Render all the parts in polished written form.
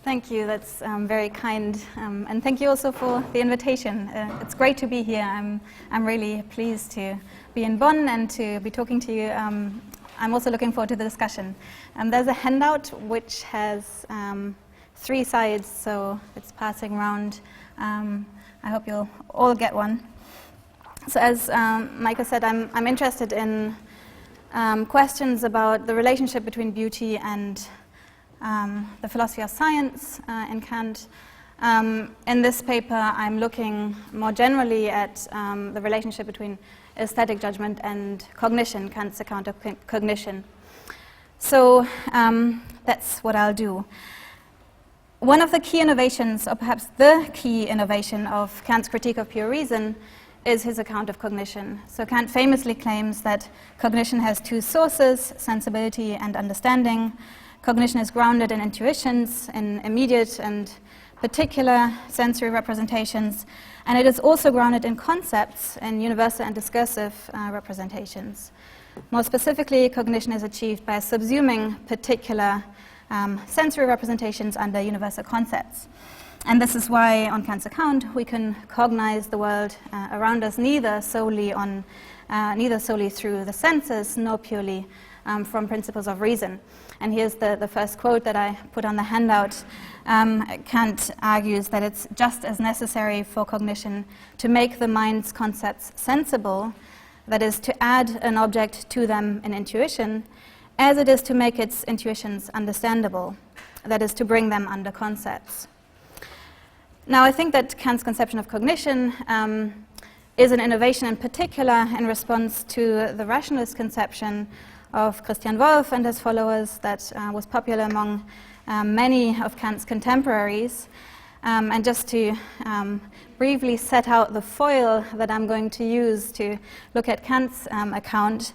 Thank you, that's very kind. And thank you also for the invitation. It's great to be here. I'm really pleased to be in Bonn and to be talking to you. I'm also looking forward to the discussion. There's a handout which has 3 sides, so it's passing around. I hope you'll all get one. So as Micah said, I'm interested in questions about the relationship between beauty and the philosophy of science in Kant. In this paper, I'm looking more generally at the relationship between aesthetic judgment and cognition, Kant's account of cognition. So that's what I'll do. One of the key innovations, or perhaps the key innovation of Kant's critique of pure reason, is his account of cognition. So Kant famously claims that cognition has 2 sources, sensibility and understanding. Cognition is grounded in intuitions, in immediate and particular sensory representations, and it is also grounded in concepts, in universal and discursive representations. More specifically, cognition is achieved by subsuming particular sensory representations under universal concepts. And this is why, on Kant's account, we can cognize the world around us neither solely through the senses, nor purely from principles of reason. And here's the first quote that I put on the handout. Kant argues that it's just as necessary for cognition to make the mind's concepts sensible, that is, to add an object to them in intuition, as it is to make its intuitions understandable, that is, to bring them under concepts. Now, I think that Kant's conception of cognition is an innovation in particular in response to the rationalist conception of Christian Wolff and his followers that was popular among many of Kant's contemporaries. And just to briefly set out the foil that I'm going to use to look at Kant's account,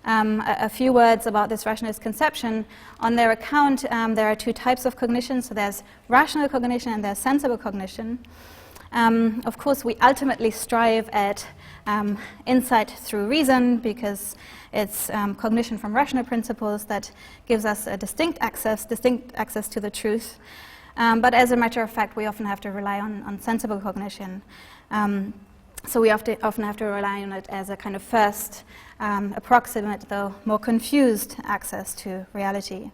a few words about this rationalist conception. On their account, there are 2 types of cognition. So there's rational cognition and there's sensible cognition. Of course, we ultimately strive at insight through reason because it's cognition from rational principles that gives us a distinct access to the truth. But as a matter of fact, we often have to rely on sensible cognition. So we often have to rely on it as a kind of first, approximate, though more confused access to reality.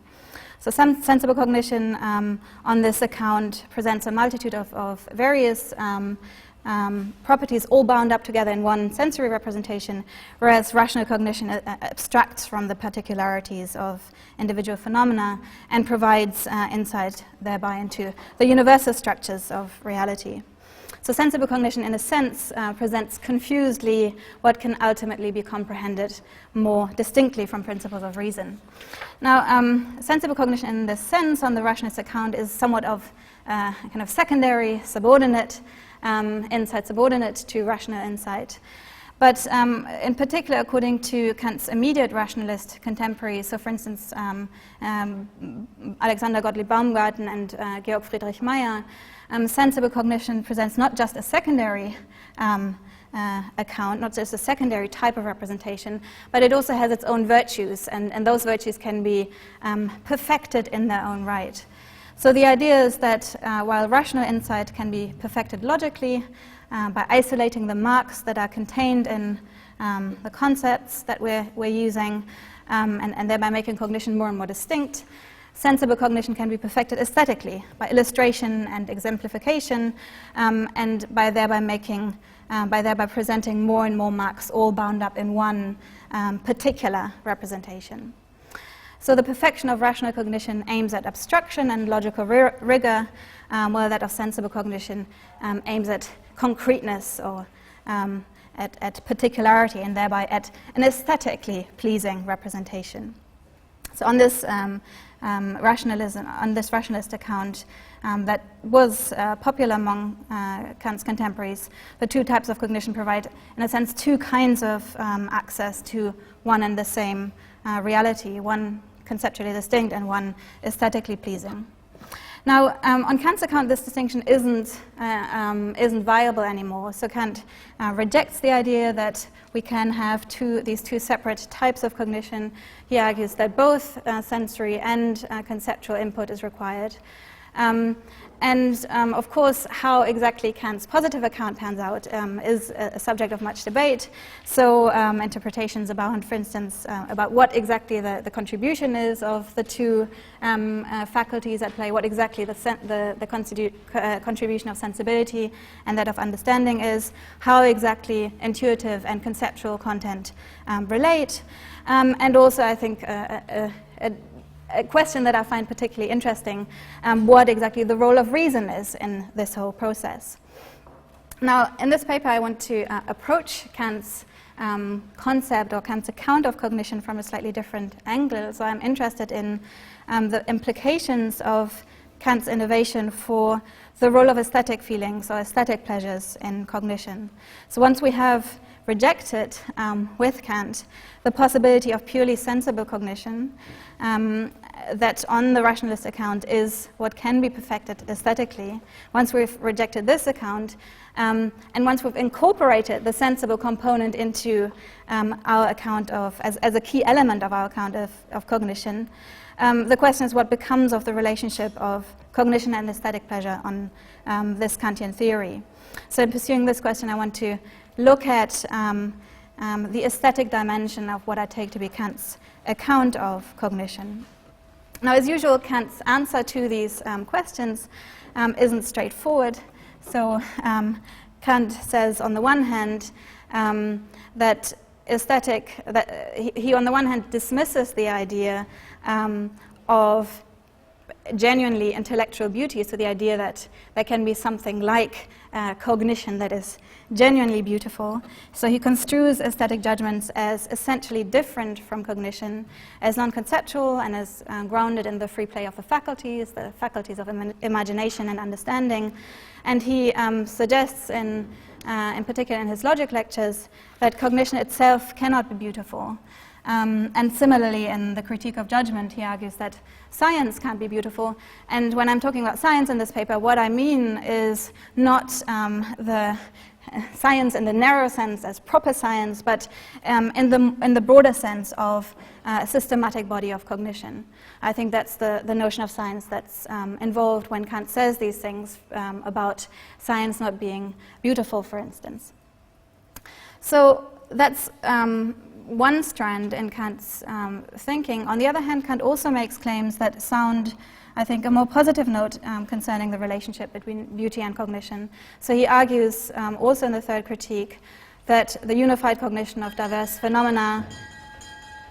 So some sensible cognition on this account presents a multitude of various properties all bound up together in one sensory representation, whereas rational cognition abstracts from the particularities of individual phenomena and provides insight thereby into the universal structures of reality. So sensible cognition, in a sense, presents confusedly what can ultimately be comprehended more distinctly from principles of reason. Now, sensible cognition in this sense, on the rationalist account, is somewhat of kind of secondary, subordinate insight, subordinate to rational insight. But in particular, according to Kant's immediate rationalist contemporaries, so for instance, Alexander Gottlieb Baumgarten and Georg Friedrich Meyer, sensible cognition presents not just a secondary account, not just a secondary type of representation, but it also has its own virtues, and those virtues can be perfected in their own right. So the idea is that while rational insight can be perfected logically by isolating the marks that are contained in the concepts that we're using, and thereby making cognition more and more distinct, sensible cognition can be perfected aesthetically by illustration and exemplification, and by thereby presenting more and more marks all bound up in one particular representation. So the perfection of rational cognition aims at abstraction and logical rigor, while that of sensible cognition aims at concreteness or at particularity, and thereby at an aesthetically pleasing representation. So on this rationalist account that was popular among Kant's contemporaries, the 2 types of cognition provide, in a sense, 2 kinds of access to one and the same reality, one conceptually distinct and one aesthetically pleasing. Now, on Kant's account, this distinction isn't viable anymore. So Kant rejects the idea that we can have these two separate types of cognition. He argues that both sensory and conceptual input is required. Of course, how exactly Kant's positive account pans out is a subject of much debate. So interpretations abound, for instance, about what exactly the contribution is of the two faculties at play, what exactly the contribution of sensibility and that of understanding is, how exactly intuitive and conceptual content relate. And also, I think, a question that I find particularly interesting, what exactly the role of reason is in this whole process. Now, in this paper, I want to approach Kant's concept or Kant's account of cognition from a slightly different angle. So I'm interested in the implications of Kant's innovation for the role of aesthetic feelings or aesthetic pleasures in cognition. So once we have rejected with Kant the possibility of purely sensible cognition, that on the rationalist account is what can be perfected aesthetically. Once we've rejected this account, and once we've incorporated the sensible component into our account of, as a key element of our account of cognition, the question is what becomes of the relationship of cognition and aesthetic pleasure on this Kantian theory. So in pursuing this question, I want to look at the aesthetic dimension of what I take to be Kant's account of cognition. Now, as usual, Kant's answer to these questions isn't straightforward. So Kant says, on the one hand, that he on the one hand dismisses the idea of genuinely intellectual beauty, so the idea that there can be something like cognition that is genuinely beautiful. So he construes aesthetic judgments as essentially different from cognition, as non-conceptual and as grounded in the free play of the faculties of imagination and understanding. And he suggests, in particular in his logic lectures, that cognition itself cannot be beautiful. And similarly, in the critique of judgment, he argues that science can't be beautiful. And when I'm talking about science in this paper, what I mean is not the science in the narrow sense as proper science, but in the broader sense of a systematic body of cognition. I think that's the notion of science that's involved when Kant says these things about science not being beautiful, for instance. So that's one strand in Kant's thinking. On the other hand, Kant also makes claims that sound, I think, a more positive note concerning the relationship between beauty and cognition. So he argues, also in the third critique, that the unified cognition of diverse phenomena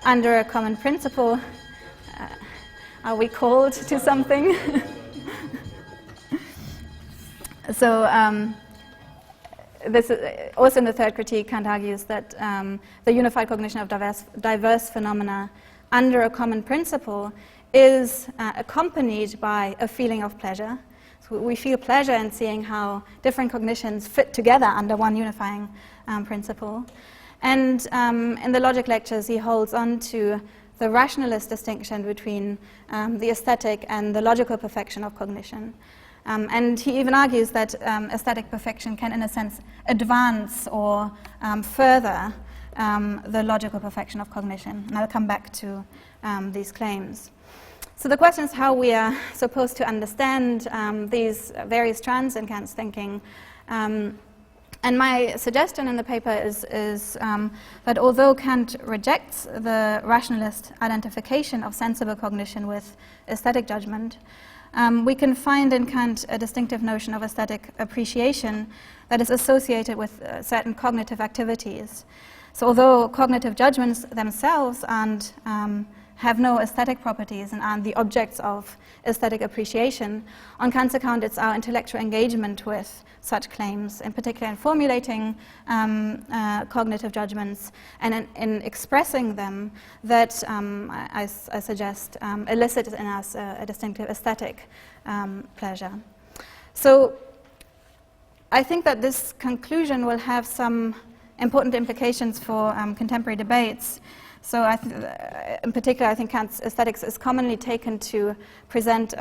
under a common principle, are we called to something? So this is also in the third critique, Kant argues that the unified cognition of diverse phenomena under a common principle is accompanied by a feeling of pleasure. So we feel pleasure in seeing how different cognitions fit together under one unifying principle. And in the logic lectures, he holds on to the rationalist distinction between the aesthetic and the logical perfection of cognition. And he even argues that aesthetic perfection can, in a sense, advance or further the logical perfection of cognition. And I'll come back to these claims. So the question is how we are supposed to understand these various strands in Kant's thinking. And my suggestion in the paper is that although Kant rejects the rationalist identification of sensible cognition with aesthetic judgment, we can find in Kant a distinctive notion of aesthetic appreciation that is associated with certain cognitive activities. So although cognitive judgments themselves have no aesthetic properties and aren't the objects of aesthetic appreciation, on Kant's account it's our intellectual engagement with such claims, in particular in formulating cognitive judgments and in expressing them, that I suggest elicit in us a distinctive aesthetic pleasure. So I think that this conclusion will have some important implications for contemporary debates. So in particular, I think Kant's aesthetics is commonly taken to present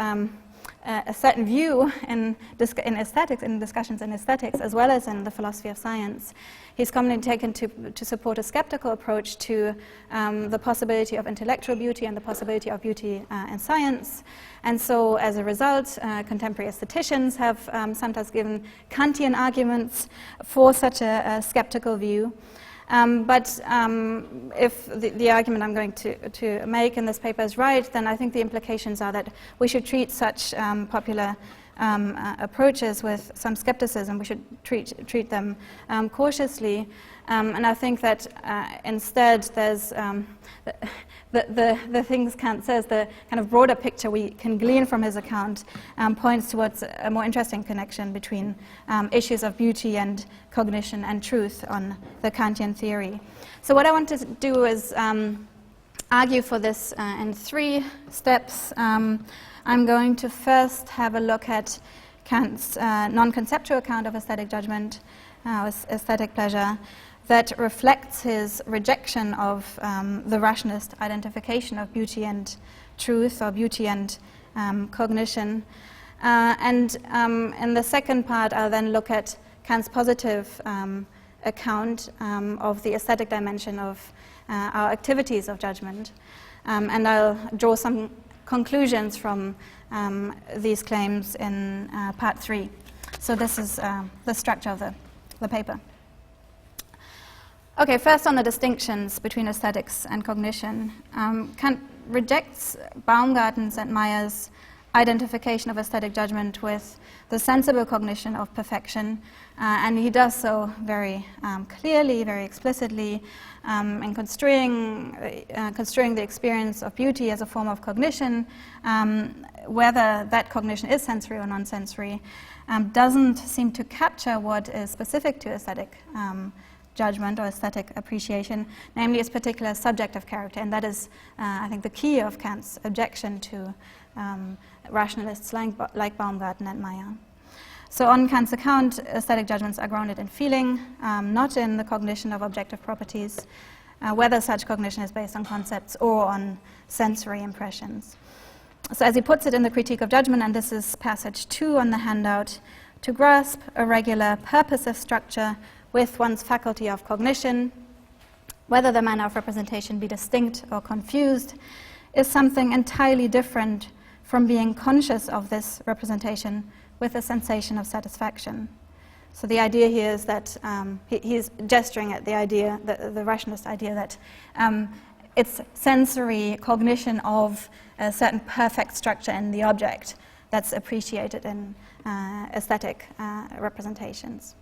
a certain view in aesthetics, in discussions in aesthetics, as well as in the philosophy of science. He's commonly taken to support a skeptical approach to the possibility of intellectual beauty and the possibility of beauty in science. And so, as a result, contemporary aestheticians have sometimes given Kantian arguments for such a skeptical view. But if the argument I'm going to make in this paper is right, then I think the implications are that we should treat such popular approaches with some skepticism. We should treat them cautiously. And I think that instead there's the things Kant says, the kind of broader picture we can glean from his account points towards a more interesting connection between issues of beauty and cognition and truth on the Kantian theory. So what I want to do is argue for this in 3 steps. I'm going to first have a look at Kant's non-conceptual account of aesthetic judgment, aesthetic pleasure, that reflects his rejection of the rationalist identification of beauty and truth, or beauty and cognition. And in the second part, I'll then look at Kant's positive account of the aesthetic dimension of our activities of judgment. And I'll draw some conclusions from these claims in part 3. So this is the structure of the paper. Okay, first on the distinctions between aesthetics and cognition. Kant rejects Baumgarten's and Meyer's identification of aesthetic judgment with the sensible cognition of perfection, and he does so very clearly, very explicitly, in construing the experience of beauty as a form of cognition, whether that cognition is sensory or non-sensory, doesn't seem to capture what is specific to aesthetic judgment or aesthetic appreciation, namely its particular subjective character, and that is, I think, the key of Kant's objection to rationalists like Baumgarten and Meyer. So on Kant's account, aesthetic judgments are grounded in feeling, not in the cognition of objective properties, whether such cognition is based on concepts or on sensory impressions. So as he puts it in the Critique of Judgment, and this is passage 2 on the handout, to grasp a regular purposive structure with one's faculty of cognition, whether the manner of representation be distinct or confused, is something entirely different from being conscious of this representation with a sensation of satisfaction. So the idea here is that he's gesturing at the idea, the rationalist idea, that it's sensory cognition of a certain perfect structure in the object that's appreciated in aesthetic representations.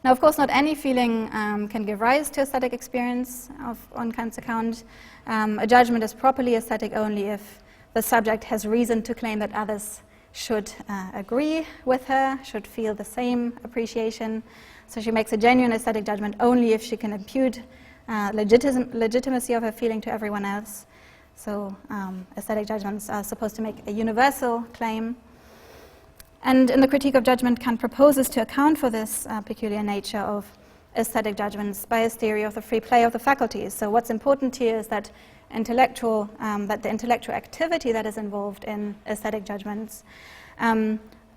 Now, of course, not any feeling can give rise to aesthetic experience on Kant's account. A judgment is properly aesthetic only if the subject has reason to claim that others should agree with her, should feel the same appreciation. So she makes a genuine aesthetic judgment only if she can impute legitimacy of her feeling to everyone else. So aesthetic judgments are supposed to make a universal claim. And in the Critique of Judgment, Kant proposes to account for this peculiar nature of aesthetic judgments by his theory of the free play of the faculties. So what's important here is that the intellectual activity that is involved in aesthetic judgments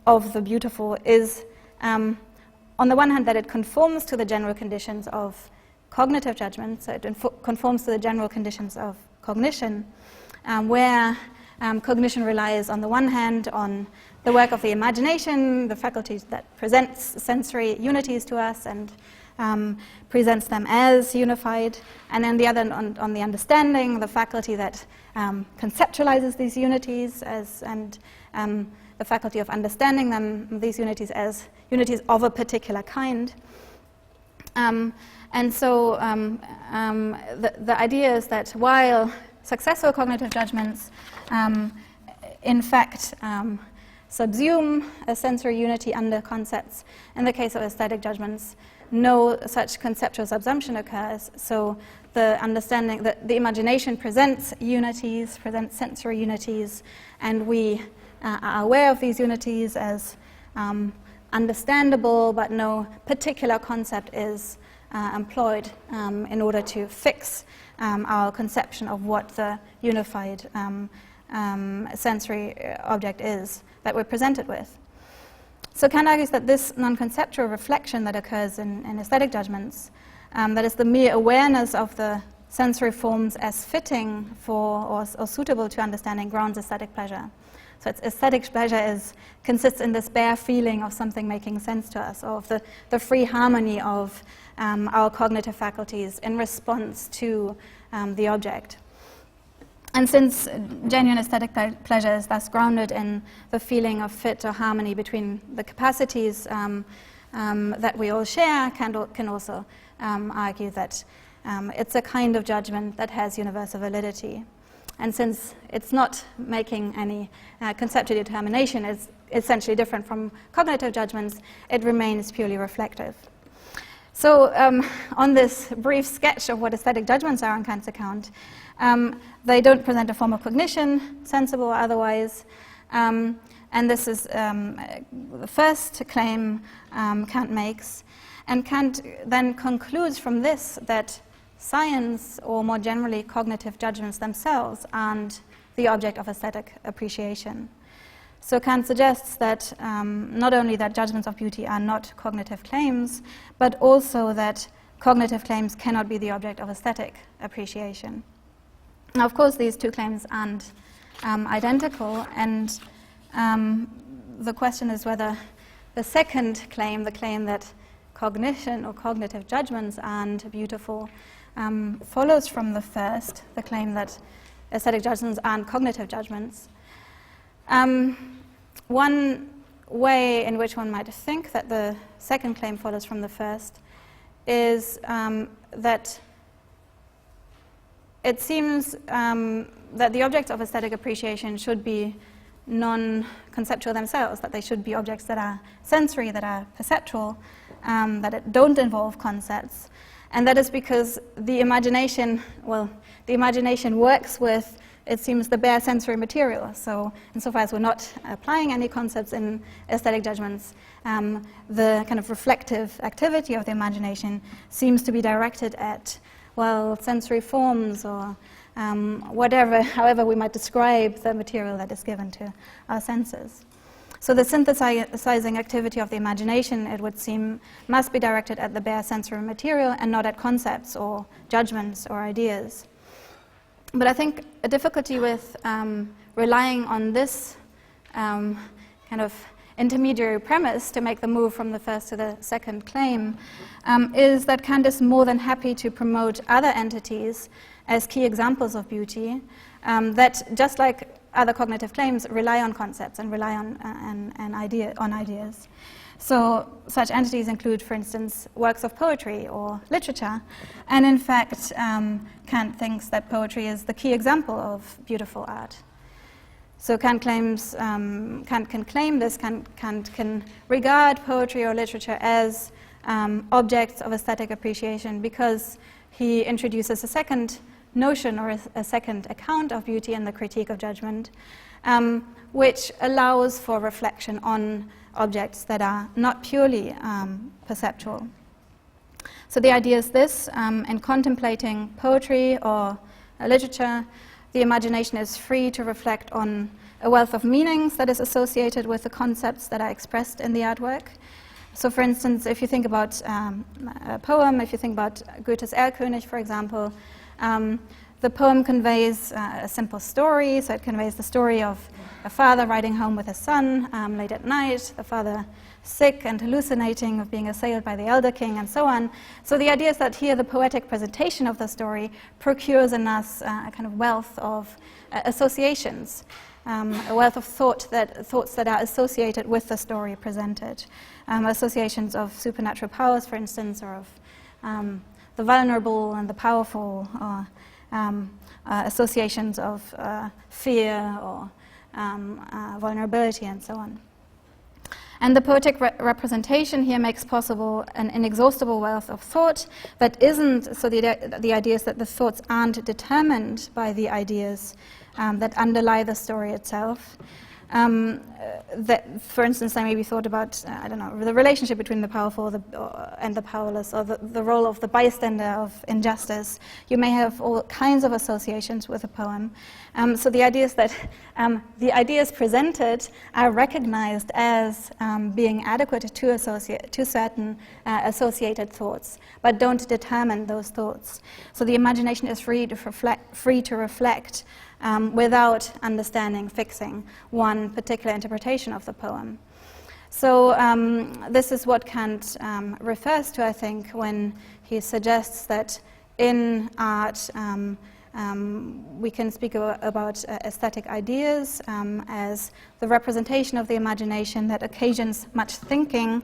of the beautiful is, on the one hand, that it conforms to the general conditions of cognitive judgment, so it conforms to the general conditions of cognition, where cognition relies, on the one hand, on the work of the imagination, the faculties that presents sensory unities to us and presents them as unified, and then the other on the understanding, the faculty that conceptualizes these unities and the faculty of understanding them, these unities as unities of a particular kind. And so the idea is that while successful cognitive judgments in fact subsume a sensory unity under concepts, in the case of aesthetic judgments, no such conceptual subsumption occurs. So the understanding, the imagination presents unities, presents sensory unities, and we are aware of these unities as understandable, but no particular concept is employed in order to fix our conception of what the unified sensory object is that we're presented with. So Kant argues that this non-conceptual reflection that occurs in aesthetic judgments, that is the mere awareness of the sensory forms as fitting for or suitable to understanding, grounds aesthetic pleasure. So aesthetic pleasure consists in this bare feeling of something making sense to us, or of the free harmony of our cognitive faculties in response to the object. And since genuine aesthetic pleasure is thus grounded in the feeling of fit or harmony between the capacities that we all share, Kant can also argue that it's a kind of judgment that has universal validity. And since it's not making any conceptual determination, it's essentially different from cognitive judgments, it remains purely reflective. So on this brief sketch of what aesthetic judgments are on Kant's account, they don't present a form of cognition, sensible or otherwise, and this is the first claim Kant makes. And Kant then concludes from this that science, or more generally cognitive judgments themselves, aren't the object of aesthetic appreciation. So Kant suggests that not only that judgments of beauty are not cognitive claims, but also that cognitive claims cannot be the object of aesthetic appreciation. Now, of course, these two claims aren't identical, and the question is whether the second claim, the claim that cognition or cognitive judgments aren't beautiful, follows from the first, the claim that aesthetic judgments aren't cognitive judgments. One way in which one might think that the second claim follows from the first is that it seems that the objects of aesthetic appreciation should be non-conceptual themselves, that they should be objects that are sensory, that are perceptual, that don't involve concepts. And that is because the imagination works with, it seems, the bare sensory material. So insofar as we're not applying any concepts in aesthetic judgments, the kind of reflective activity of the imagination seems to be directed at, well, sensory forms or however we might describe the material that is given to our senses. So the synthesizing activity of the imagination, it would seem, must be directed at the bare sensory material and not at concepts or judgments or ideas. But I think a difficulty with relying on this kind of intermediary premise to make the move from the first to the second claim is that Kant is more than happy to promote other entities as key examples of beauty that, just like other cognitive claims, rely on concepts and rely on ideas. So such entities include, for instance, works of poetry or literature. And in fact, Kant thinks that poetry is the key example of beautiful art. So Kant can claim this, Kant can regard poetry or literature as objects of aesthetic appreciation because he introduces a second notion or a second account of beauty in the Critique of Judgment, which allows for reflection on objects that are not purely perceptual. So the idea is this: in contemplating poetry or literature, the imagination is free to reflect on a wealth of meanings that is associated with the concepts that are expressed in the artwork. So for instance, if you think about a poem, if you think about Goethe's Erlkönig, for example, the poem conveys a simple story. So it conveys the story of a father riding home with his son late at night, the father sick and hallucinating of being assailed by the elder king, and so on. So the idea is that here the poetic presentation of the story procures in us a kind of wealth of associations, a wealth of thoughts that are associated with the story presented. Associations of supernatural powers, for instance, or of the vulnerable and the powerful, or associations of fear or vulnerability, and so on. And the poetic representation here makes possible an inexhaustible wealth of thought that isn't, so the idea is that the thoughts aren't determined by the ideas that underlie the story itself, that, for instance, I maybe thought about, I don't know, the relationship between the powerful and the powerless, or the role of the bystander of injustice. You may have all kinds of associations with a poem. So the idea is that the ideas presented are recognized as being adequate to certain associated thoughts, but don't determine those thoughts. So the imagination is free to reflect without understanding, fixing one particular interpretation of the poem. So this is what Kant refers to, I think, when he suggests that in art we can speak about aesthetic ideas as the representation of the imagination that occasions much thinking,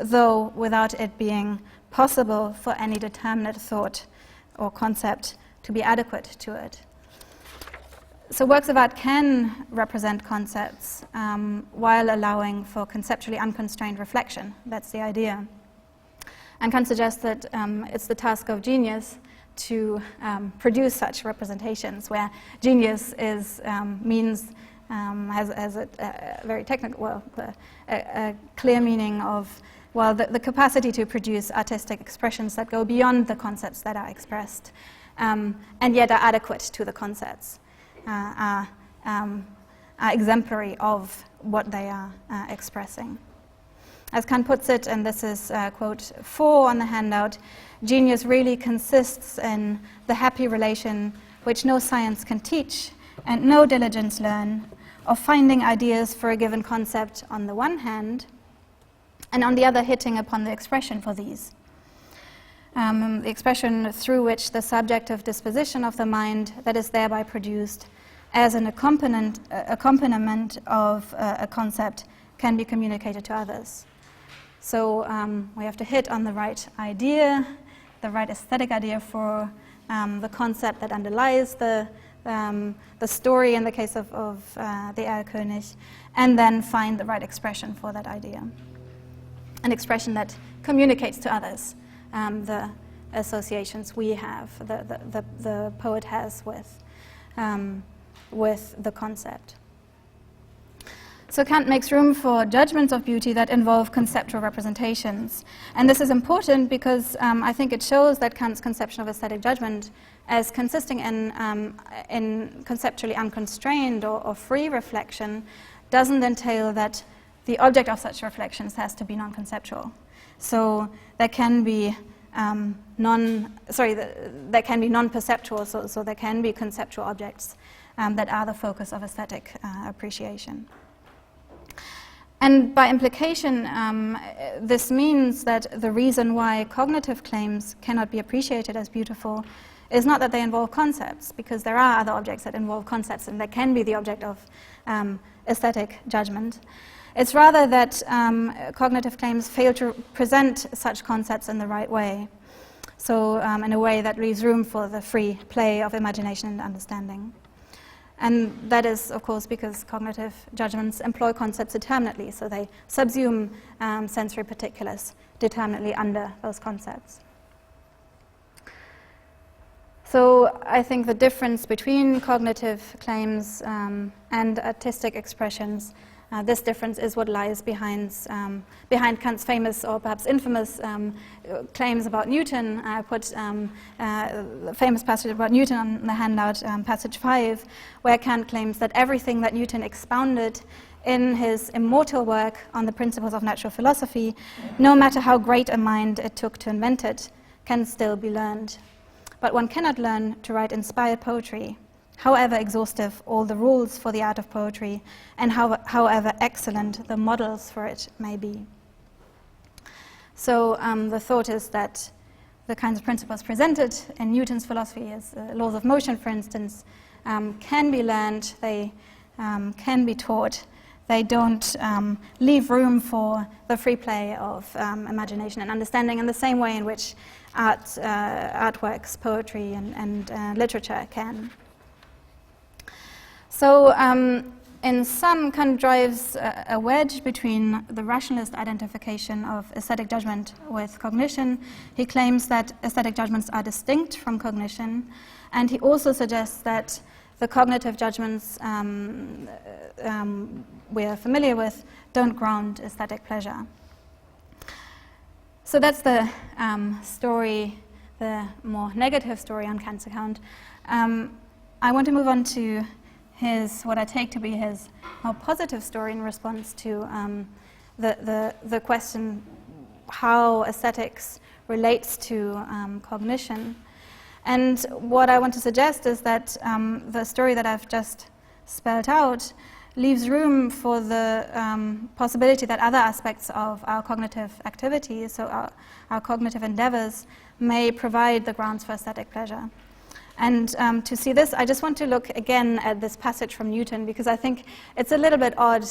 though without it being possible for any determinate thought or concept to be adequate to it. So works of art can represent concepts while allowing for conceptually unconstrained reflection. That's the idea. And Kant suggests that it's the task of genius to produce such representations, where genius is has a very technical, well, a clear meaning of, well, the capacity to produce artistic expressions that go beyond the concepts that are expressed, and yet are adequate to the concepts. Are exemplary of what they are expressing. As Kant puts it, and this is quote 4 on the handout, genius really consists in the happy relation which no science can teach and no diligence learn, of finding ideas for a given concept on the one hand, and on the other hitting upon the expression for these. The expression through which the subjective disposition of the mind that is thereby produced as an accompaniment of a concept can be communicated to others. So we have to hit on the right idea, the right aesthetic idea for the concept that underlies the story in the case of the Erlkönig, and then find the right expression for that idea. An expression that communicates to others the associations we have, the poet has with the concept. So Kant makes room for judgments of beauty that involve conceptual representations. And this is important because I think it shows that Kant's conception of aesthetic judgment as consisting in conceptually unconstrained or free reflection doesn't entail that the object of such reflections has to be non-conceptual. So there can be there can be non-perceptual, so there can be conceptual objects that are the focus of aesthetic appreciation. And by implication, this means that the reason why cognitive claims cannot be appreciated as beautiful is not that they involve concepts, because there are other objects that involve concepts and that can be the object of aesthetic judgment. It's rather that cognitive claims fail to present such concepts in the right way, so in a way that leaves room for the free play of imagination and understanding. And that is, of course, because cognitive judgments employ concepts determinately, so they subsume sensory particulars determinately under those concepts. So I think the difference between cognitive claims and artistic expressions, this difference is what lies behind Kant's famous, or perhaps infamous, claims about Newton. I put the famous passage about Newton on the handout, passage 5, where Kant claims that everything that Newton expounded in his immortal work on the principles of natural philosophy, no matter how great a mind it took to invent it, can still be learned. But one cannot learn to write inspired poetry, however exhaustive all the rules for the art of poetry, and however excellent the models for it may be. So the thought is that the kinds of principles presented in Newton's philosophy, as laws of motion, for instance, can be learned, they can be taught. They don't leave room for the free play of imagination and understanding in the same way in which artworks, poetry, and literature can. So in sum, Kant drives a wedge between the rationalist identification of aesthetic judgment with cognition. He claims that aesthetic judgments are distinct from cognition, and he also suggests that the cognitive judgments we are familiar with don't ground aesthetic pleasure. So that's the story, the more negative story on Kant's account. I want to move on to what I take to be his more positive story in response to the question how aesthetics relates to cognition. And what I want to suggest is that the story that I've just spelled out leaves room for the possibility that other aspects of our cognitive activities, so our cognitive endeavors, may provide the grounds for aesthetic pleasure. And to see this, I just want to look again at this passage from Newton, because I think it's a little bit odd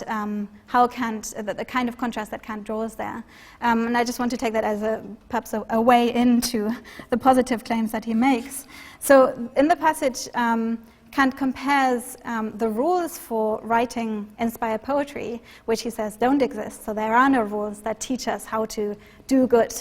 how Kant, the kind of contrast that Kant draws there. And I just want to take that as perhaps a way into the positive claims that he makes. So in the passage, Kant compares the rules for writing inspired poetry, which he says don't exist. So there are no rules that teach us how to do good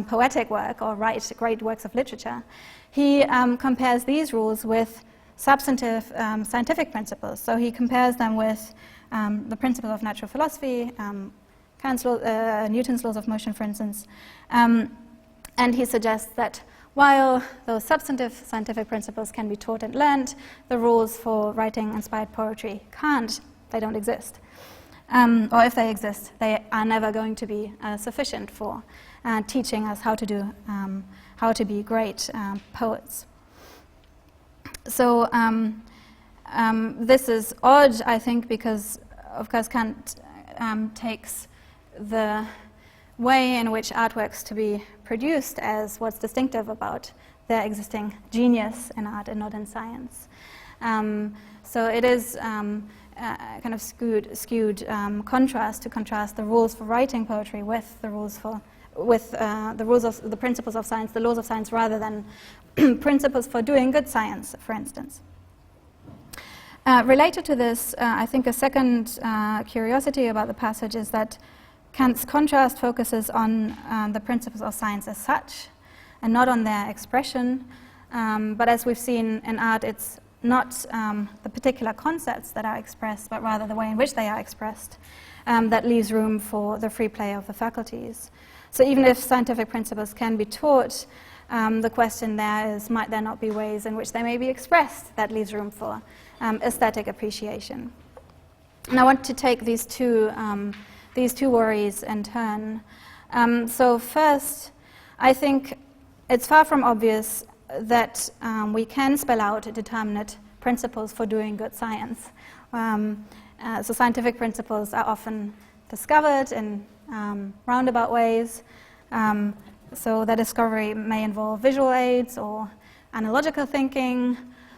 poetic work or write great works of literature. He compares these rules with substantive scientific principles. So he compares them with the principle of natural philosophy, Newton's laws of motion, for instance. And he suggests that while those substantive scientific principles can be taught and learned, the rules for writing inspired poetry can't. They don't exist. Or if they exist, they are never going to be sufficient for teaching us how to be great poets. So this is odd, I think, because, of course, Kant takes the way in which artworks to be produced as what's distinctive about their existing genius in art and not in science. So it is kind of skewed contrast to contrast the rules for writing poetry with the rules of the principles of science, the laws of science, rather than principles for doing good science, for instance. Related to this, I think a second curiosity about the passage is that Kant's contrast focuses on the principles of science as such, and not on their expression. But as we've seen in art, it's not the particular concepts that are expressed, but rather the way in which they are expressed that leaves room for the free play of the faculties. So even if scientific principles can be taught, the question there is, might there not be ways in which they may be expressed that leaves room for aesthetic appreciation? And I want to take these two worries in turn. So first, I think it's far from obvious that we can spell out determinate principles for doing good science. So scientific principles are often discovered in roundabout ways. So the discovery may involve visual aids or analogical thinking,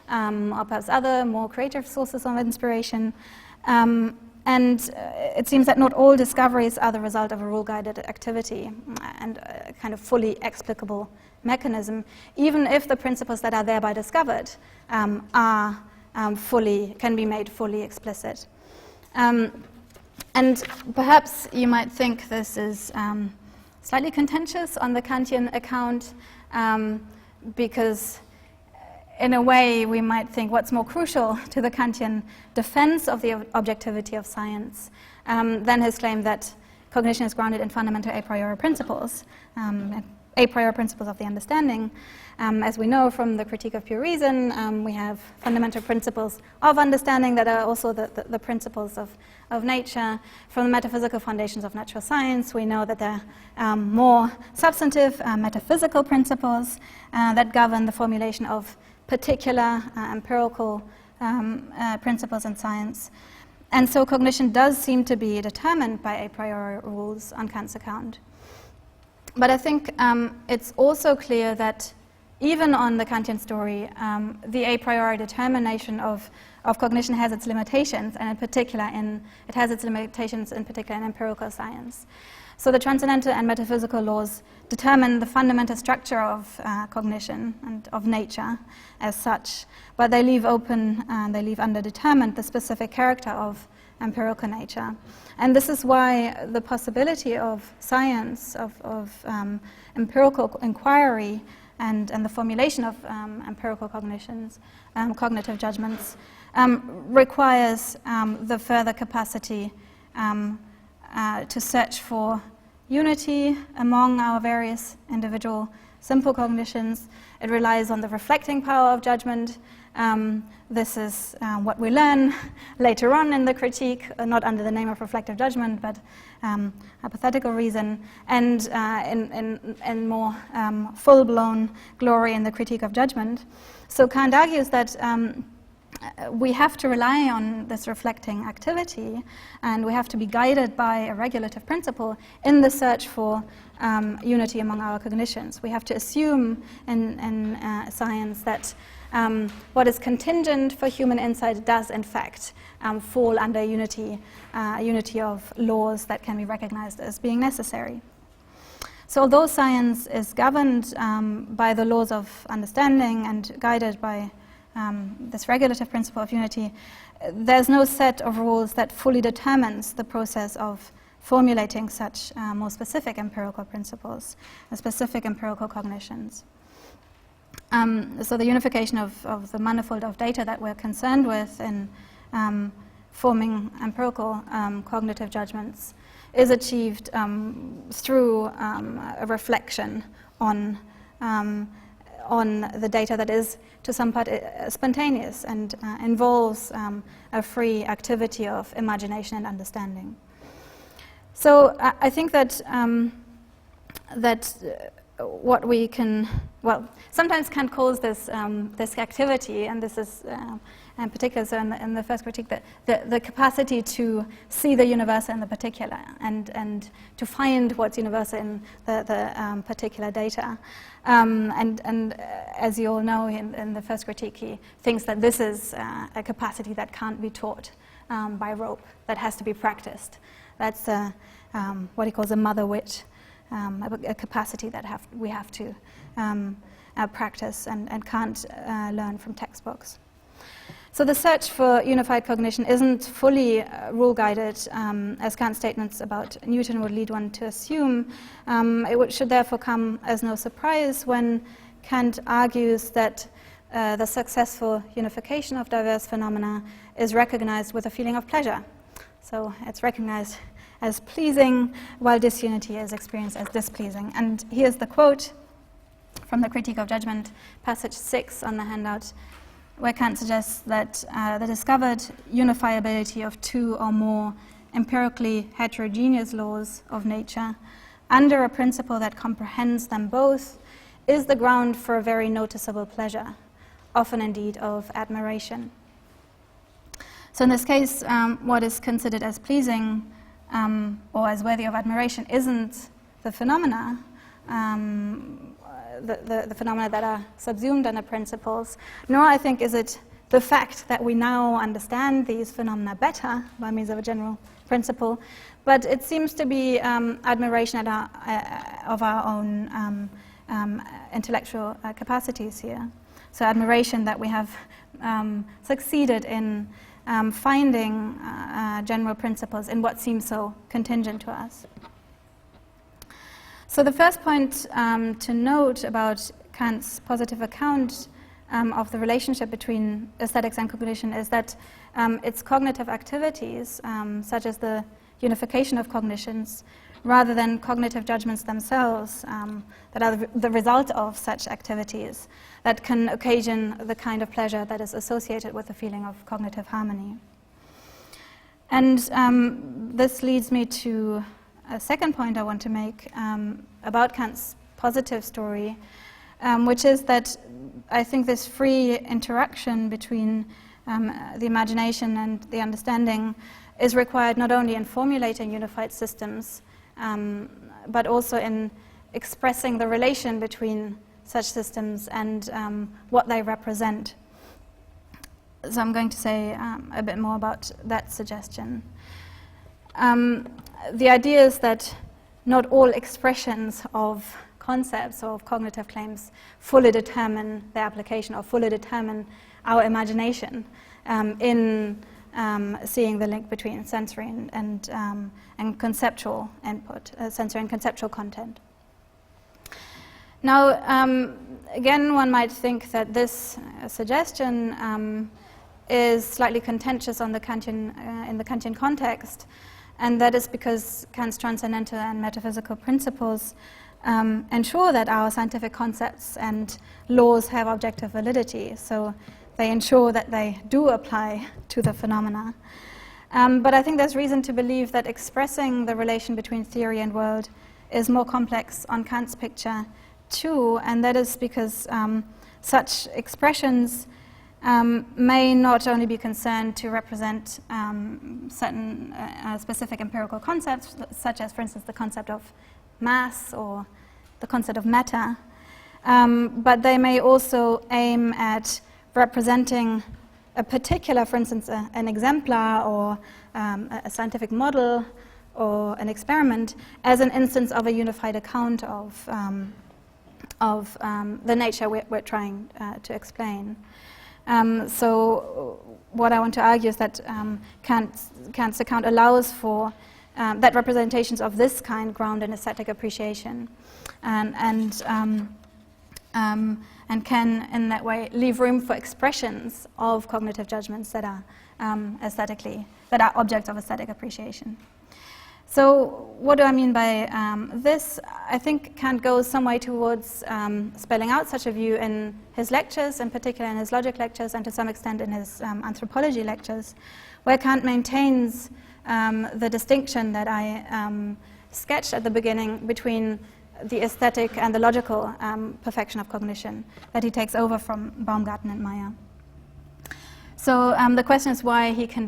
or perhaps other more creative sources of inspiration. And it seems that not all discoveries are the result of a rule-guided activity and a kind of fully explicable mechanism, even if the principles that are thereby discovered can be made fully explicit. And perhaps you might think this is slightly contentious on the Kantian account, because in a way we might think what's more crucial to the Kantian defense of the objectivity of science than his claim that cognition is grounded in fundamental a priori principles, a priori principles of the understanding. As we know from the Critique of Pure Reason, we have fundamental principles of understanding that are also the principles of nature. From the metaphysical foundations of natural science, we know that there are more substantive metaphysical principles that govern the formulation of particular empirical principles in science. And so cognition does seem to be determined by a priori rules on Kant's account. But I think it's also clear that even on the Kantian story, the a priori determination of cognition has its limitations, and in particular it has its limitations in particular in empirical science. So the transcendental and metaphysical laws determine the fundamental structure of cognition and of nature as such, but they leave open, they leave underdetermined the specific character of empirical nature. And this is why the possibility of science, of empirical inquiry, and the formulation of empirical cognitions, cognitive judgments, requires the further capacity to search for unity among our various individual simple cognitions. It relies on the reflecting power of judgment. This is what we learn later on in the critique, not under the name of reflective judgment, but hypothetical reason, and in more full-blown glory in the critique of judgment. So Kant argues that we have to rely on this reflecting activity, and we have to be guided by a regulative principle in the search for unity among our cognitions. We have to assume in science that what is contingent for human insight does, in fact, fall under unity of laws that can be recognized as being necessary. So although science is governed by the laws of understanding and guided by this regulative principle of unity, there's no set of rules that fully determines the process of formulating such more specific empirical principles, specific empirical cognitions. So the unification of the manifold of data that we're concerned with in forming empirical cognitive judgments is achieved through a reflection on the data that is to some part spontaneous and involves a free activity of imagination and understanding. So I think that what we can, well, sometimes Kant calls this this activity, and this is in particular, so in the first critique, the capacity to see the universal in the particular and to find what's universal in the particular data. And as you all know, in the first critique, he thinks that this is a capacity that can't be taught by rote, that has to be practiced. That's what he calls a mother wit, a capacity that we have to practice and can't learn from textbooks. So the search for unified cognition isn't fully rule-guided, as Kant's statements about Newton would lead one to assume. It should therefore come as no surprise when Kant argues that the successful unification of diverse phenomena is recognized with a feeling of pleasure. So it's recognized as pleasing, while disunity is experienced as displeasing. And here's the quote from the Critique of Judgment, passage 6 on the handout, where Kant suggests that the discovered unifiability of two or more empirically heterogeneous laws of nature under a principle that comprehends them both is the ground for a very noticeable pleasure, often indeed of admiration. So in this case, what is considered as pleasing or as worthy of admiration isn't the phenomena, the phenomena that are subsumed under principles, nor I think is it the fact that we now understand these phenomena better by means of a general principle, but it seems to be admiration of our own intellectual capacities here. So admiration that we have succeeded in finding general principles in what seems so contingent to us. So the first point to note about Kant's positive account of the relationship between aesthetics and cognition is that its cognitive activities, such as the unification of cognitions, rather than cognitive judgments themselves, that are the result of such activities, that can occasion the kind of pleasure that is associated with the feeling of cognitive harmony. And this leads me to a second point I want to make about Kant's positive story, which is that I think this free interaction between the imagination and the understanding is required not only in formulating unified systems, but also in expressing the relation between such systems and what they represent. So I'm going to say a bit more about that suggestion. The idea is that not all expressions of concepts or of cognitive claims fully determine their application or fully determine our imagination in seeing the link between sensory and conceptual input, sensory and conceptual content. Now, Again, one might think that this suggestion is slightly contentious on the Kantian, in the Kantian context, and that is because Kant's transcendental and metaphysical principles ensure that our scientific concepts and laws have objective validity, so they ensure that they do apply to the phenomena. But I think there's reason to believe that expressing the relation between theory and world is more complex on Kant's picture too, and that is because such expressions may not only be concerned to represent certain specific empirical concepts, such as, for instance, the concept of mass or the concept of matter, but they may also aim at representing a particular, for instance, an exemplar or a scientific model or an experiment as an instance of a unified account of the nature we're trying to explain. So what I want to argue is that Kant's account allows for that representations of this kind ground in aesthetic appreciation, and can, in that way, leave room for expressions of cognitive judgments that are that are objects of aesthetic appreciation. So what do I mean by this? I think Kant goes some way towards spelling out such a view in his lectures, in particular in his logic lectures, and to some extent in his anthropology lectures, where Kant maintains the distinction that I sketched at the beginning between the aesthetic and the logical perfection of cognition that he takes over from Baumgarten and Meyer. So the question is why he can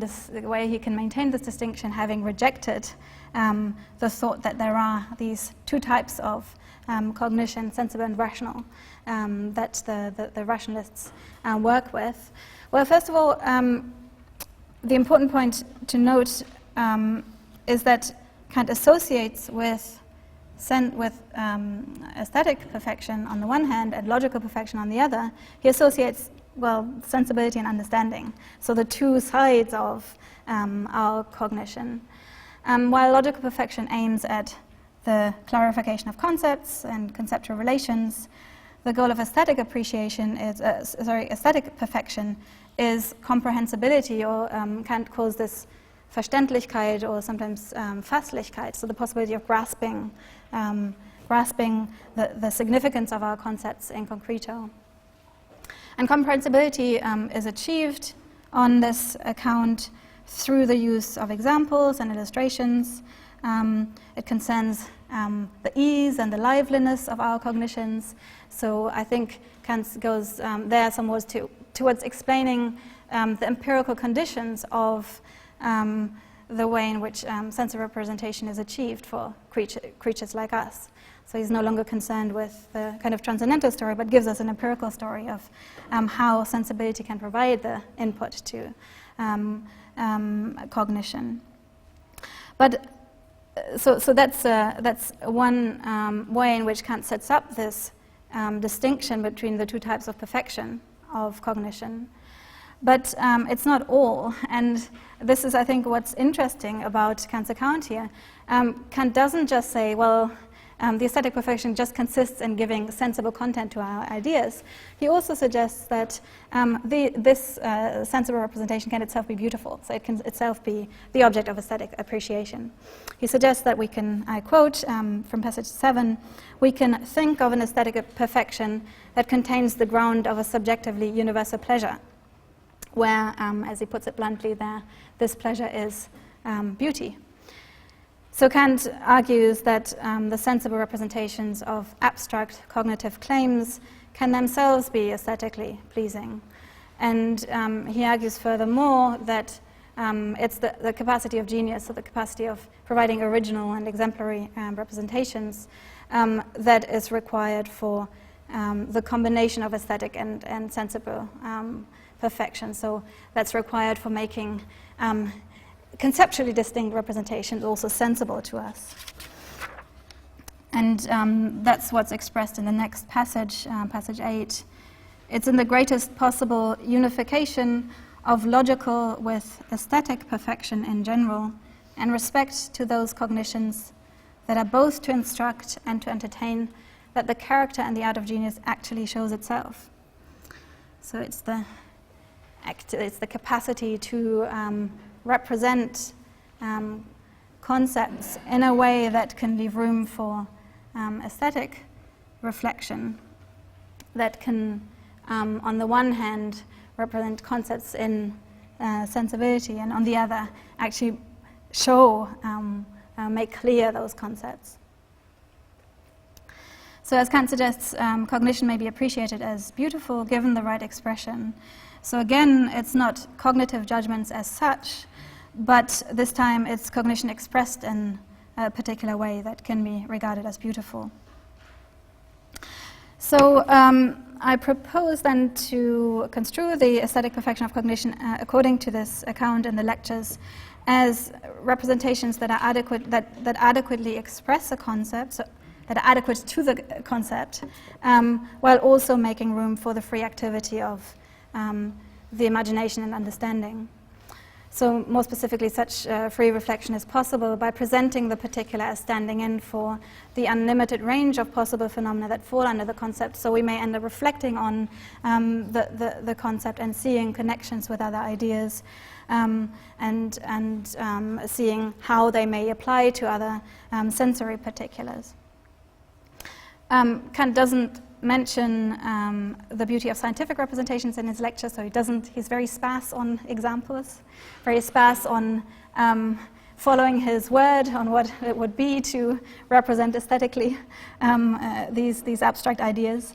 maintain this distinction, having rejected the thought that there are these two types of cognition, sensible and rational, that the rationalists work with. Well, first of all, the important point to note is that Kant associates with aesthetic perfection on the one hand and logical perfection on the other. He associates, well, sensibility and understanding, so the two sides of our cognition. While logical perfection aims at the clarification of concepts and conceptual relations, the goal of aesthetic appreciation is, aesthetic perfection is comprehensibility, or Kant calls this Verständlichkeit, or sometimes Fasslichkeit, so the possibility of grasping the significance of our concepts in concreto. And comprehensibility is achieved on this account through the use of examples and illustrations. It concerns the ease and the liveliness of our cognitions. So I think Kant goes there somewhat towards explaining the empirical conditions of the way in which sense of representation is achieved for creatures like us. So he's no longer concerned with the kind of transcendental story, but gives us an empirical story of how sensibility can provide the input to cognition. But so that's one way in which Kant sets up this distinction between the two types of perfection of cognition. But it's not all, and this is, I think, what's interesting about Kant's account here. Kant doesn't just say, well, the aesthetic perfection just consists in giving sensible content to our ideas. He also suggests that this sensible representation can itself be beautiful, so it can itself be the object of aesthetic appreciation. He suggests that we can, I quote from passage 7, we can think of an aesthetic perfection that contains the ground of a subjectively universal pleasure, where, as he puts it bluntly there, this pleasure is beauty. So Kant argues that the sensible representations of abstract cognitive claims can themselves be aesthetically pleasing. And he argues furthermore that it's the capacity of genius, so the capacity of providing original and exemplary representations that is required for the combination of aesthetic and sensible perfection. So that's required for making conceptually distinct representations also sensible to us. And that's what's expressed in the next passage, passage 8. It's in the greatest possible unification of logical with aesthetic perfection in general, and respect to those cognitions that are both to instruct and to entertain that the character and the art of genius actually shows itself. So it's the capacity to represent concepts in a way that can leave room for aesthetic reflection, that can, on the one hand, represent concepts in sensibility, and on the other, actually show, make clear those concepts. So as Kant suggests, cognition may be appreciated as beautiful given the right expression. So again, it's not cognitive judgments as such, but this time it's cognition expressed in a particular way that can be regarded as beautiful. So I propose then to construe the aesthetic perfection of cognition according to this account in the lectures as representations that are adequate, that adequately express a concept, so that are adequate to the concept, while also making room for the free activity of the imagination and understanding. So more specifically, such free reflection is possible by presenting the particular as standing in for the unlimited range of possible phenomena that fall under the concept. So we may end up reflecting on the concept and seeing connections with other ideas, and seeing how they may apply to other sensory particulars. Kant doesn't mention the beauty of scientific representations in his lecture, so he's very sparse on examples, very sparse on following his word on what it would be to represent aesthetically these abstract ideas.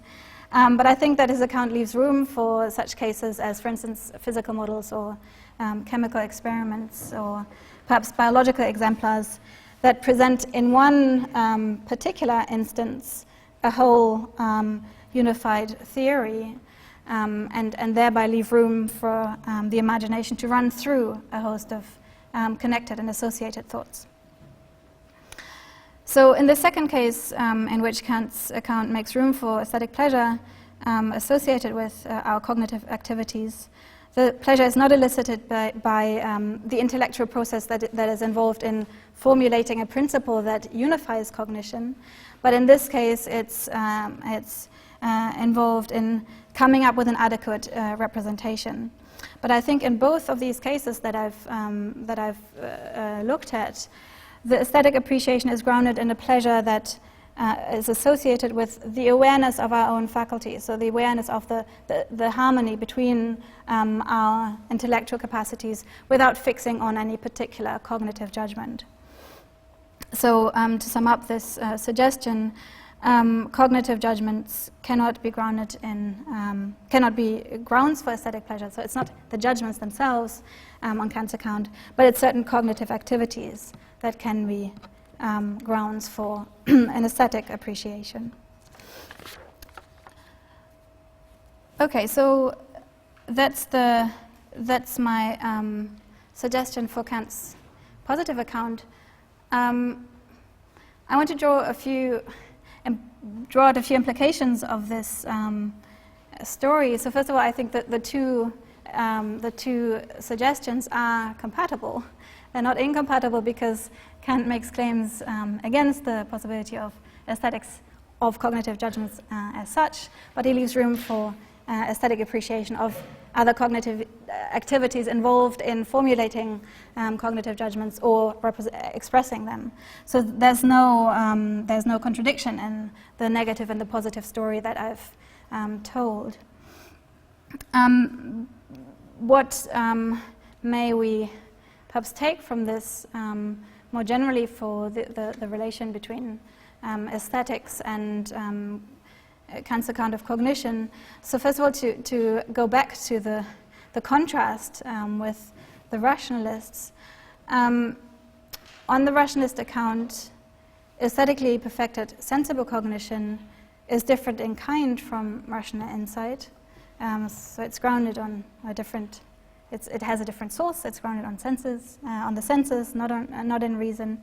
But I think that his account leaves room for such cases as, for instance, physical models or chemical experiments or perhaps biological exemplars that present in one particular instance a whole unified theory, and thereby leave room for the imagination to run through a host of connected and associated thoughts. So in the second case, in which Kant's account makes room for aesthetic pleasure associated with our cognitive activities, the pleasure is not elicited by the intellectual process that is involved in formulating a principle that unifies cognition, but in this case it's involved in coming up with an adequate representation. But I think in both of these cases that I've looked at, the aesthetic appreciation is grounded in a pleasure that is associated with the awareness of our own faculties, so the awareness of the harmony between our intellectual capacities without fixing on any particular cognitive judgment. So to sum up this suggestion, cognitive judgments cannot be grounded in, cannot be grounds for aesthetic pleasure. So it's not the judgments themselves on Kant's account, but it's certain cognitive activities that can be grounds for an aesthetic appreciation. Okay, so that's my suggestion for Kant's positive account. I want to draw out a few implications of this story. So first of all, I think that the two suggestions are compatible. They're not incompatible because Kant makes claims against the possibility of aesthetics of cognitive judgments as such, but he leaves room for aesthetic appreciation of other cognitive activities involved in formulating cognitive judgments or expressing them. So there's no contradiction in the negative and the positive story that I've told. What may we perhaps take from this more generally for the relation between aesthetics and Kant's account of cognition? So first of all, to go back to the contrast with the rationalists. On the rationalist account, aesthetically perfected sensible cognition is different in kind from rational insight. So it's grounded on a different. It has a different source. It's grounded on senses, on the senses, not in reason.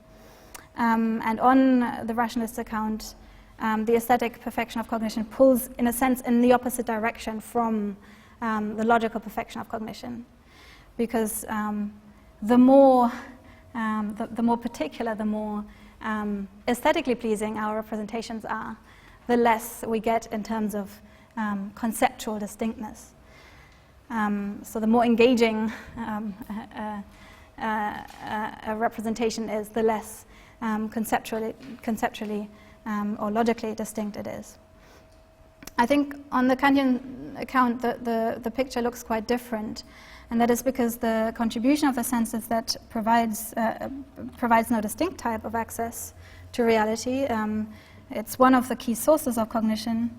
And on the rationalist account, the aesthetic perfection of cognition pulls, in a sense, in the opposite direction from the logical perfection of cognition, because the more particular, the more aesthetically pleasing our representations are, the less we get in terms of conceptual distinctness. So the more engaging a representation is, the less conceptually or logically distinct it is. I think on the Kantian account, the picture looks quite different, and that is because the contribution of the senses that provides no distinct type of access to reality. It's one of the key sources of cognition,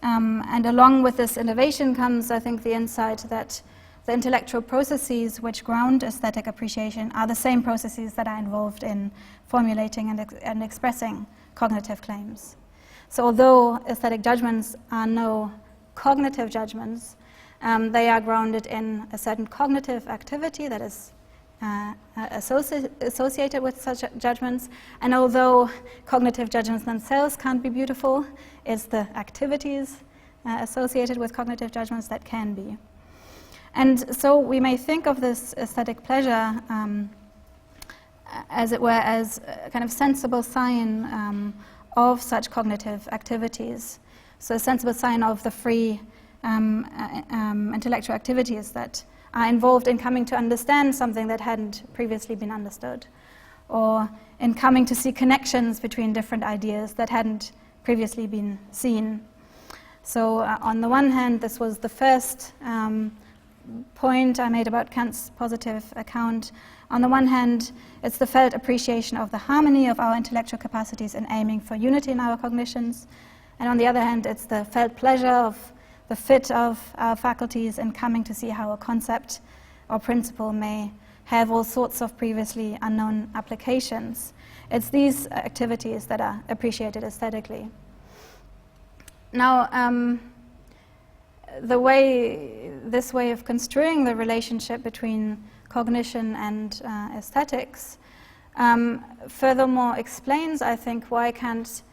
and along with this innovation comes, I think, the insight that the intellectual processes which ground aesthetic appreciation are the same processes that are involved in formulating and expressing cognitive claims. So although aesthetic judgments are no cognitive judgments, they are grounded in a certain cognitive activity that is associated with such judgments. And although cognitive judgments themselves can't be beautiful, it's the activities associated with cognitive judgments that can be. And so we may think of this aesthetic pleasure, as it were, as a kind of sensible sign of such cognitive activities. So a sensible sign of the free intellectual activities that are involved in coming to understand something that hadn't previously been understood, or in coming to see connections between different ideas that hadn't previously been seen. So on the one hand, this was the first point I made about Kant's positive account. On the one hand, it's the felt appreciation of the harmony of our intellectual capacities in aiming for unity in our cognitions. And on the other hand, it's the felt pleasure of the fit of our faculties in coming to see how a concept or principle may have all sorts of previously unknown applications. It's these activities that are appreciated aesthetically. Now, this way of construing the relationship between cognition and aesthetics furthermore explains, I think, why Kant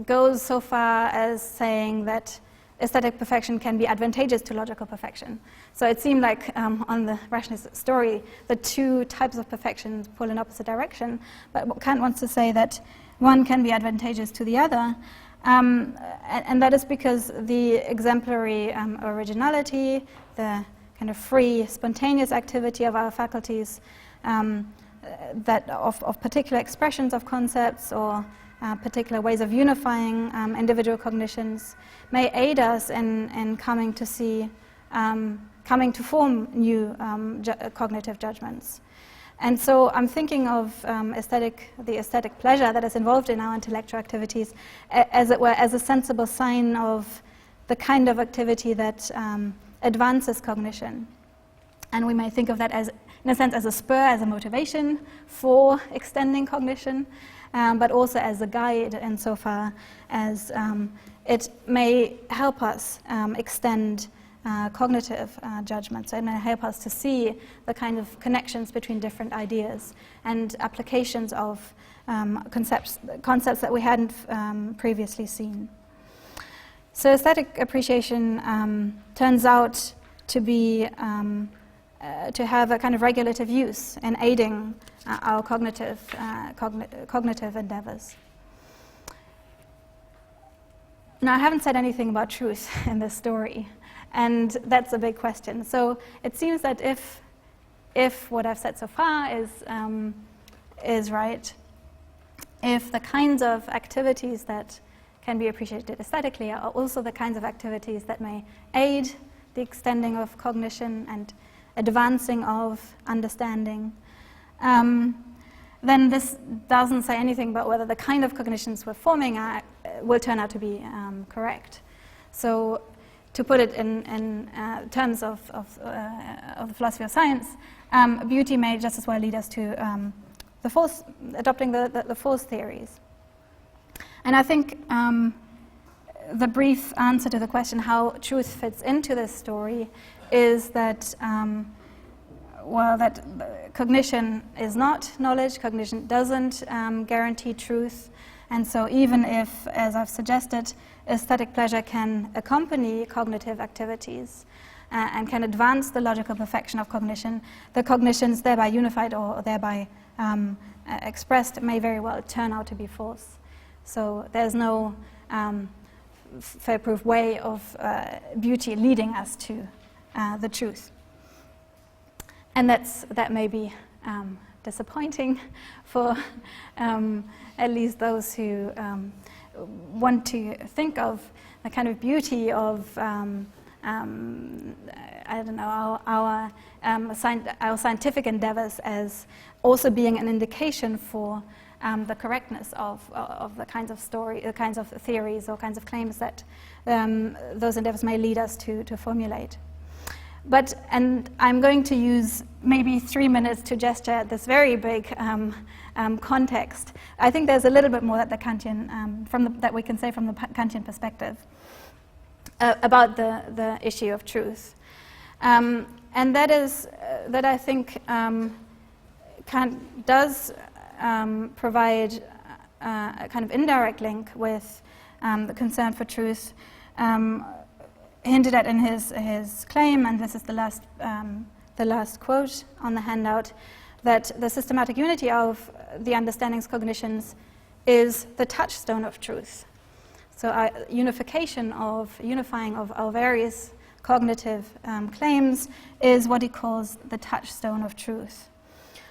goes so far as saying that aesthetic perfection can be advantageous to logical perfection. So it seemed like on the rationalist story, the two types of perfection pull in opposite direction, but Kant wants to say that one can be advantageous to the other, and that is because the exemplary originality, the kind of free, spontaneous activity of our faculties, that of particular expressions of concepts or particular ways of unifying individual cognitions, may aid us in coming to see, coming to form new cognitive judgments. And so I'm thinking of the aesthetic pleasure that is involved in our intellectual activities, as it were, as a sensible sign of the kind of activity that advances cognition. And we may think of that as, in a sense, as a spur, as a motivation for extending cognition, but also as a guide insofar as it may help us extend cognitive judgment. So it may help us to see the kind of connections between different ideas and applications of concepts that we hadn't previously seen. So aesthetic appreciation turns out to be to have a kind of regulative use in aiding our cognitive endeavors. Now, I haven't said anything about truth in this story, and that's a big question. So it seems that if what I've said so far is right, if the kinds of activities that can be appreciated aesthetically are also the kinds of activities that may aid the extending of cognition and advancing of understanding, then this doesn't say anything about whether the kind of cognitions we're forming will turn out to be correct. So to put it in terms of the philosophy of science, beauty may just as well lead us to adopting the false theories. And I think the brief answer to the question how truth fits into this story is that that cognition is not knowledge. Cognition doesn't guarantee truth. And so even if, as I've suggested, aesthetic pleasure can accompany cognitive activities and can advance the logical perfection of cognition, the cognitions thereby unified or thereby expressed may very well turn out to be false. So there's no fail-proof way of beauty leading us to the truth. And that may be disappointing for at least those who want to think of the kind of beauty of I don't know, our scientific endeavors as also being an indication for the correctness of the kinds of theories or kinds of claims that those endeavors may lead us to formulate. And I'm going to use maybe 3 minutes to gesture at this very big context. I think there's a little bit more that the Kantian, that we can say from the Kantian perspective about the issue of truth. And that is that I think Kant does provide a kind of indirect link with the concern for truth, hinted at in his claim, and this is the last quote on the handout, that the systematic unity of the understandings cognitions is the touchstone of truth. So unifying of our various cognitive claims is what he calls the touchstone of truth.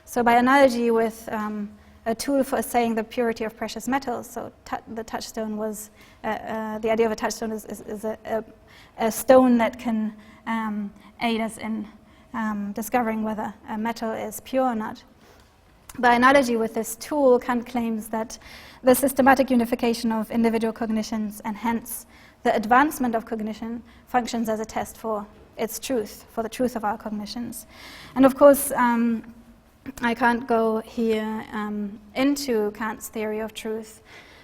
So by analogy with a tool for assaying the purity of precious metals, so the touchstone was, the idea of a touchstone is a stone that can aid us in discovering whether a metal is pure or not. By analogy with this tool, Kant claims that the systematic unification of individual cognitions and hence the advancement of cognition functions as a test for its truth, for the truth of our cognitions. And of course, I can't go here into Kant's theory of truth,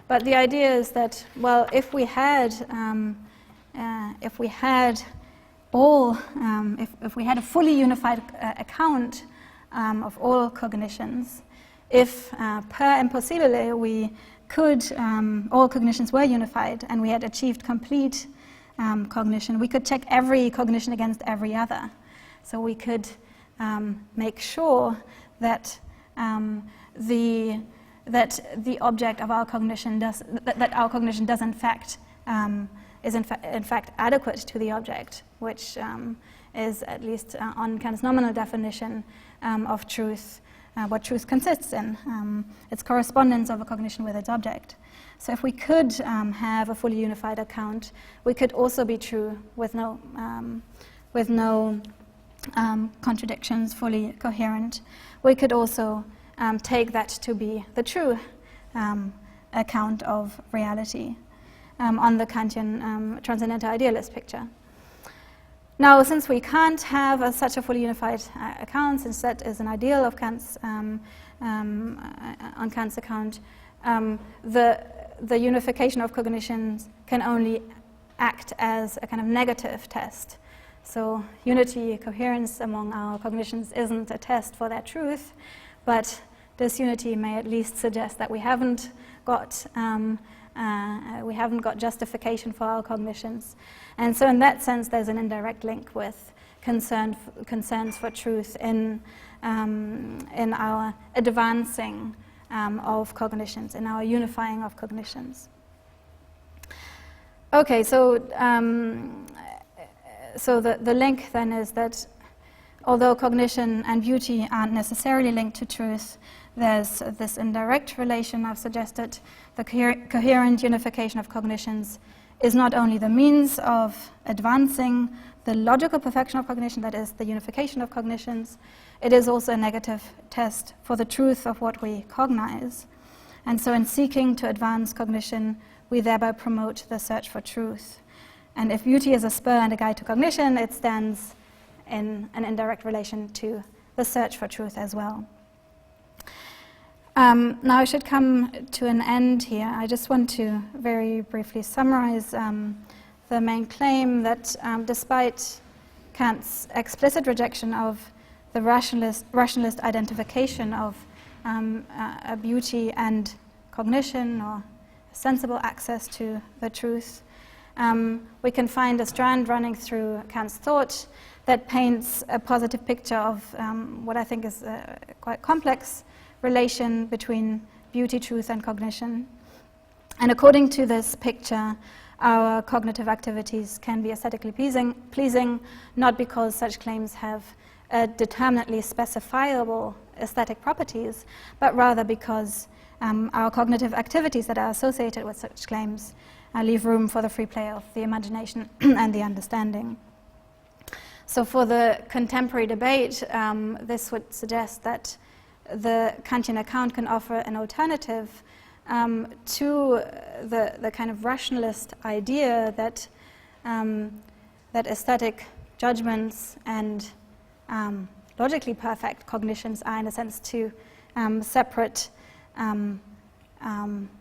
but the idea is that, well, if we had a fully unified account of all cognitions, if per impossibile we could, all cognitions were unified and we had achieved complete cognition, we could check every cognition against every other. So we could make sure that the object of our cognition that our cognition does in fact is in fact adequate to the object, which is at least on Kant's nominal definition of truth, what truth consists in, its correspondence of a cognition with its object. So if we could have a fully unified account, we could also be true with no contradictions, fully coherent. We could also take that to be the true account of reality on the Kantian transcendental idealist picture. Now, since we can't have such a fully unified account, since that is an ideal of Kant's on Kant's account, the unification of cognitions can only act as a kind of negative test. So unity, coherence among our cognitions isn't a test for their truth, but this unity may at least suggest that we haven't got justification for our cognitions. And so in that sense, there's an indirect link with concerns for truth in our advancing of cognitions, in our unifying of cognitions. Okay, so the link then is that although cognition and beauty aren't necessarily linked to truth, there's this indirect relation I've suggested. The coherent unification of cognitions is not only the means of advancing the logical perfection of cognition, that is, the unification of cognitions, it is also a negative test for the truth of what we cognize. And so in seeking to advance cognition, we thereby promote the search for truth. And if beauty is a spur and a guide to cognition, it stands in an indirect relation to the search for truth as well. Now I should come to an end here. I just want to very briefly summarize the main claim that despite Kant's explicit rejection of the rationalist identification of beauty and cognition or sensible access to the truth, we can find a strand running through Kant's thought that paints a positive picture of what I think is a quite complex relation between beauty, truth, and cognition. And according to this picture, our cognitive activities can be aesthetically pleasing, not because such claims have determinately specifiable aesthetic properties, but rather because our cognitive activities that are associated with such claims leave room for the free play of the imagination and the understanding. So for the contemporary debate, this would suggest that the Kantian account can offer an alternative to the kind of rationalist idea that that aesthetic judgments and logically perfect cognitions are, in a sense, two separate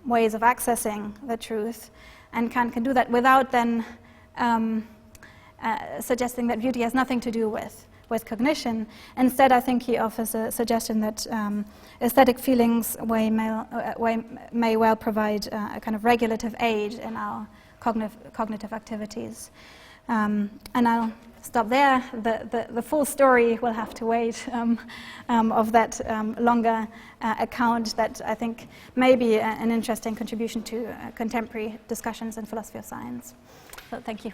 ways of accessing the truth, and Kant can do that without then suggesting that beauty has nothing to do with cognition. Instead, I think he offers a suggestion that aesthetic feelings may well provide a kind of regulative aid in our cognitive activities. And I'll stop there. The full story will have to wait of that longer account that I think may be an interesting contribution to contemporary discussions in philosophy of science. So thank you.